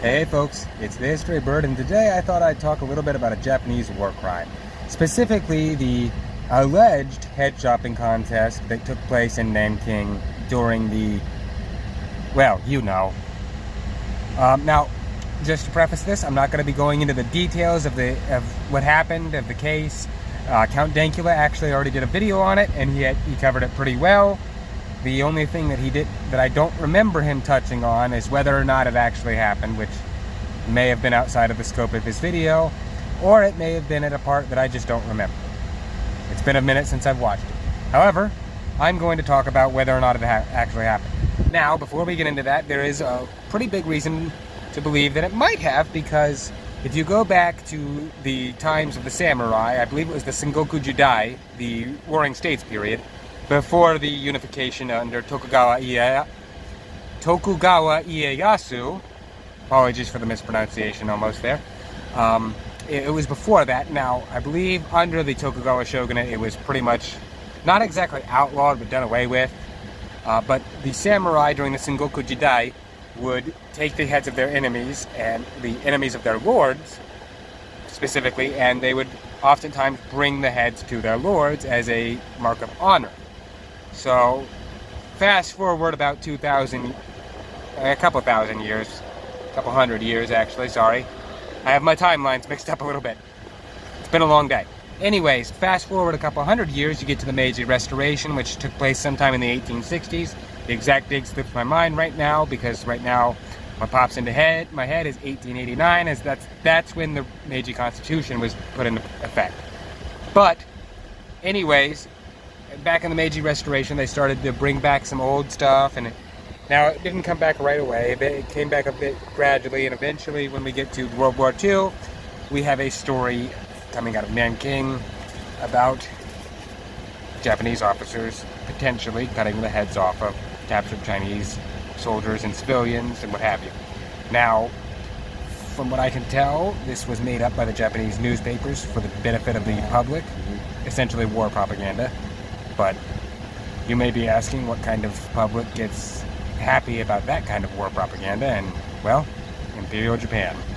Hey folks, it's the History Bird, and today I thought I'd talk a little bit about a Japanese war crime. Specifically, the alleged head chopping contest that took place in Nanking during the, well, you know. Now, just to preface this, I'm not going to be going into the details of what happened, of the case. Count Dankula actually already did a video on it, and he covered it pretty well. The only thing that he did that I don't remember him touching on is whether or not it actually happened, which may have been outside of the scope of his video, or it may have been at a part that I just don't remember. It's been a minute since I've watched it. However, I'm going to talk about whether or not it actually happened. Now, before we get into that, there is a pretty big reason to believe that it might have, because if you go back to the times of the samurai, I believe it was the Sengoku Jidai, the Warring States period, before the unification under Tokugawa Ieyasu. Apologies for the mispronunciation almost there. It was before that. Now, I believe under the Tokugawa shogunate, it was pretty much not exactly outlawed, but done away with. But the samurai during the Sengoku Jidai would take the heads of their enemies and the enemies of their lords, specifically, and they would oftentimes bring the heads to their lords as a mark of honor. So, fast forward about a couple thousand years, a couple hundred years actually, sorry. I have my timelines mixed up a little bit. It's been a long day. Anyways, fast forward a couple hundred years, you get to the Meiji Restoration, which took place sometime in the 1860s. The exact date slips my mind right now, because right now what pops into my head is 1889, as that's when the Meiji Constitution was put into effect. But, anyways, back in the Meiji Restoration, they started to bring back some old stuff, and now it didn't come back right away. It came back a bit gradually, and eventually, when we get to World War II, we have a story coming out of Nanking about Japanese officers potentially cutting the heads off of captured Chinese soldiers and civilians and what have you. Now, from what I can tell, this was made up by the Japanese newspapers for the benefit of the public, essentially war propaganda. But you may be asking what kind of public gets happy about that kind of war propaganda, and, well, Imperial Japan.